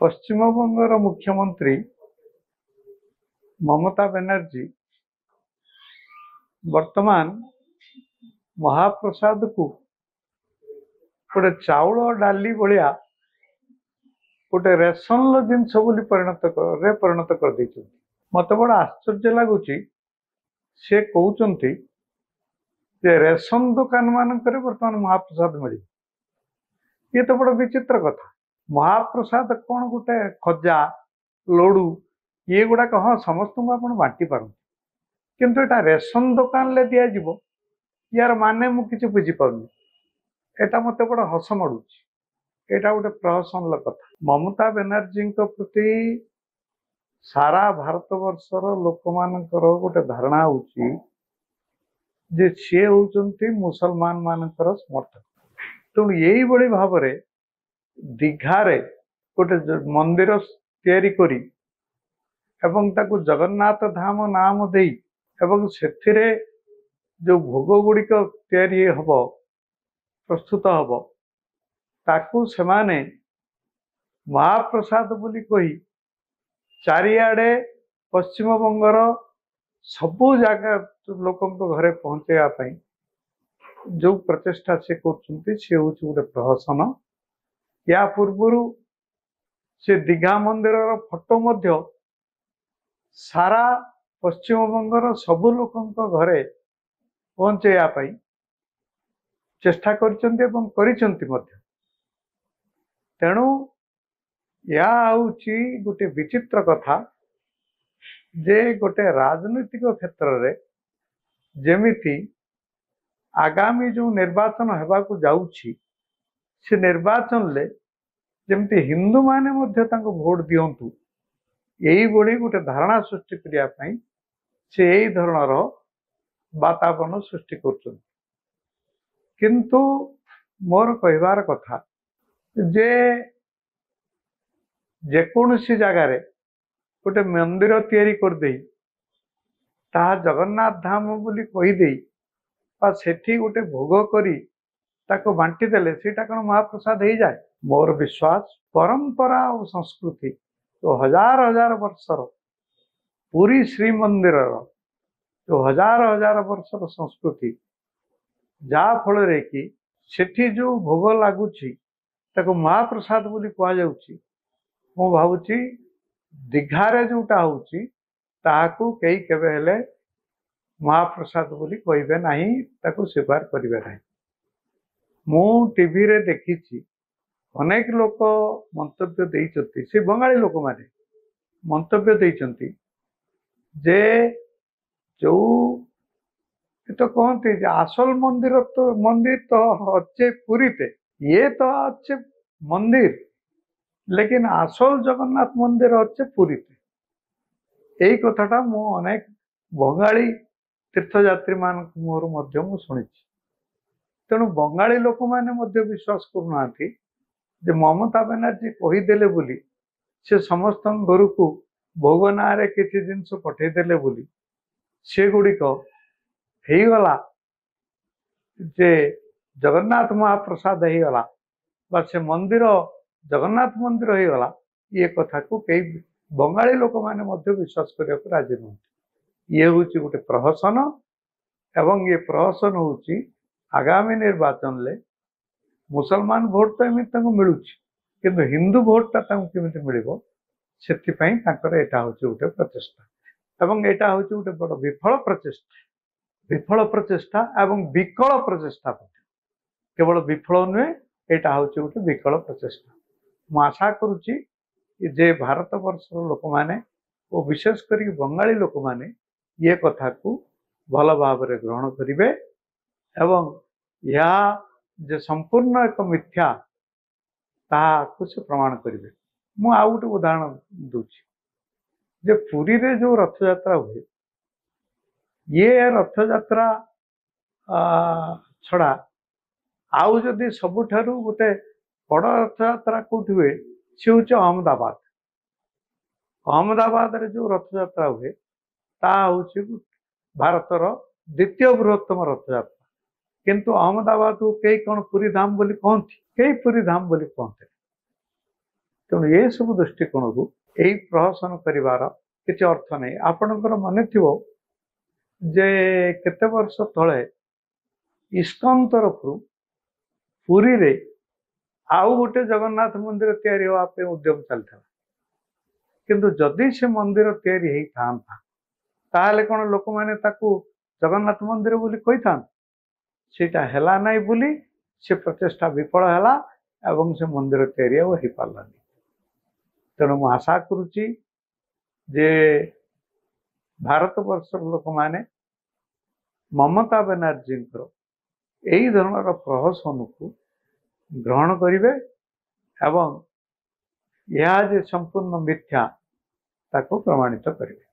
पश्चिमबंगर मुख्यमंत्री ममता बनर्जी वर्तमान महाप्रसाद को गोटे चाउल डाली भाया गोटे रेशन जिनस परिणत कर दी। मत बड़ा आश्चर्य लगुच से कहते रेशन दुकान मानक बर्तमान महाप्रसाद मिल। ये तो बड़ा विचित्र कथा। महाप्रसाद कौन गोटे खजा लडू ये गुड़ाक हाँ समस्त को आप बांटी पारती किंतु एटा रेशन दुकान ले दिया जीवो यार माने मु किसी बुझी पाउनी। एटा मते बड़ा हस मडुची। एटा गोटे प्रहसन कथा। ममता बनर्जी प्रति सारा भारत वर्षर लोक मानकर गोटे धारणा होची जे सी होचंती मुसलमान मानकर समर्थक। तेणु यही बड़ी भाव रे दीघारे गोटे मंदिर तैयारी करी एवं ताकू जगन्नाथ धाम नाम देई एवं सेथिरे जो भोग गुड़िक तैयारी हब प्रस्तुत हब ताकू सेमाने महाप्रसाद बोली कही चारिआडे पश्चिम बंगर सबु जगह लोकों घरे पहुंचाई जो प्रचेषा से गोटे प्रहसन। या पूर्व से दीघा मंदिर फोटो मध्य सारा पश्चिम बंगर सबु लोकों घरे पहुंचाई चेष्टा कर। तेणु या गोटे विचित्र कथा जे गोटे राजनीतिक क्षेत्र रे जेमिति आगामी जो निर्वाचन हेबाकु जाउछि से निर्वाचन ले जेमिति हिंदू माने मध्य तांको भोट दियंतु यही बड़ी गोटे धारणा सृष्टि करिया पई से यही धरणर वातावरण सृष्टि करछन। किंतु मोर कहबार कथा जे जेकोसी जगार गोटे मंदिर तैयारी कर दे ता जगन्नाथ धाम बोली कहीदे सेठी गोटे भोग करी ताको बांटी देले सेटा कौन महाप्रसाद हो जाए। मोर विश्वास परंपरा और संस्कृति तो हजार हजार वर्षर पुरी श्रीमंदिर जो हजार हजार वर्षर संस्कृति जा फल रे कि सेठी जो भोग लगुची ताको महाप्रसाद बोली कह जाउची। मु भावुची दीघारे जोटा होची ताहाकू कई केबे हेले महाप्रसाद बोली कहिबे नाही ताको स्वीकार करिबे नाही। मु टीवी रे देखिची अनेक लोक मंतव्य देइचंती से बंगाली लोक माने मंतव्य देइचंती जे जो तो कहते आसल मंदिर तो अच्छे पुरी ते ये तो अच्छे मंदिर लेकिन आसल जगन्नाथ मंदिर अच्छे पुरी ते। यही कथाटा मु अनेक बंगाली तीर्थयात्री मान मोर मध्य मु सुनिछि। तेणु बंगाली लोक माने मध्य विश्वास करूनांती जे ममता बनर्जी कहीदेले बोली से समस्त घर को भोग ना रे किसी जिनस पठेदेले बोली से गुड़िक गला जे जगन्नाथ महाप्रसाद हो गला बा से मंदिर जगन्नाथ मंदिर हो गला ये कथा को कई बंगाली लोक माने मध्य विश्वास करने को राजी नुहति। ये हूँ गोटे प्रहसन एवं ये प्रहसन हूँ आगामी निर्वाचन ले मुसलमान भोट तो एमती मिलूँ किंतु हिंदू भोटा केमी मिल से यहाँ हूँ गोटे प्रचेषा एवं यहाँ हूँ गोटे बड़ विफल प्रचेषा एवं विकल प्रचेषा केवल विफल नुहे यहाँ हूँ गोटे विकल प्रचेषा। मु आशा करुच्ची जे भारत वर्षर लोक माने और विशेष कर बंगाली लोक माने ये कथा को भल भाव में ग्रहण करेंगे एवं यह जे संपूर्ण एक मिथ्या ताकू से प्रमाण करेंगे। मु आउ गोटे उदाहरण दूची जे पुरी रे जो रथ यात्रा हुए ये रथ यात्रा छड़ा आउ जदि सबुठारु गोटे बड़ रथ यात्रा कौट हुए सी हूँ अहमदाबाद। अहमदाबाद रे जो रथ यात्रा हुए ता हूँ भारतर द्वितीय बृहत्तम रथ यात्रा किंतु अहमदाबाद को कई कौन पुरी धाम बोली कहती कई पुरी धाम बोली कहते ତେଣୁ ଏ ସବୁ ଦୃଷ୍ଟିକୋଣରୁ ଏଇ ପ୍ରହସନ କରିବାର କିଛି ଅର୍ଥ ନାହିଁ। ଆପଣଙ୍କର ମନେ ଥିବ ଯେ କେତେ ବର୍ଷ ତଳେ ଇସ୍କନ ତରଫରୁ ପୁରୀରେ ଆଉ ଗୋଟେ ଜଗନ୍ନାଥ ମନ୍ଦିର ତିଆରି ହେବା ପାଇଁ ଉଦ୍ୟମ ଚାଲିଥିଲା। କିନ୍ତୁ ଯଦି ସେ ମନ୍ଦିର ତିଆରି ହେଇଥାନ୍ତା ତାହେଲେ କ'ଣ ଲୋକମାନେ ତାକୁ ଜଗନ୍ନାଥ ମନ୍ଦିର ବୋଲି କହିଥାନ୍ତେ? ସେଇଟା ହେଲା ନାହିଁ ବୋଲି ସେ ପ୍ରଚେଷ୍ଟା ବିଫଳ ହେଲା ଏବଂ ସେ ମନ୍ଦିର ତିଆରି ଆଉ ହେଇପାରିଲାନି। ତେଣୁ ମୁଁ ଆଶା କରୁଛି ଯେ ଭାରତବର୍ଷର ଲୋକମାନେ ମମତା ବାନାର୍ଜୀଙ୍କର ଏହି ଧରଣର ପ୍ରହସନକୁ ଗ୍ରହଣ କରିବେ ଏବଂ ଏହା ଯେ ସମ୍ପୂର୍ଣ୍ଣ ମିଥ୍ୟା ତାକୁ ପ୍ରମାଣିତ କରିବେ।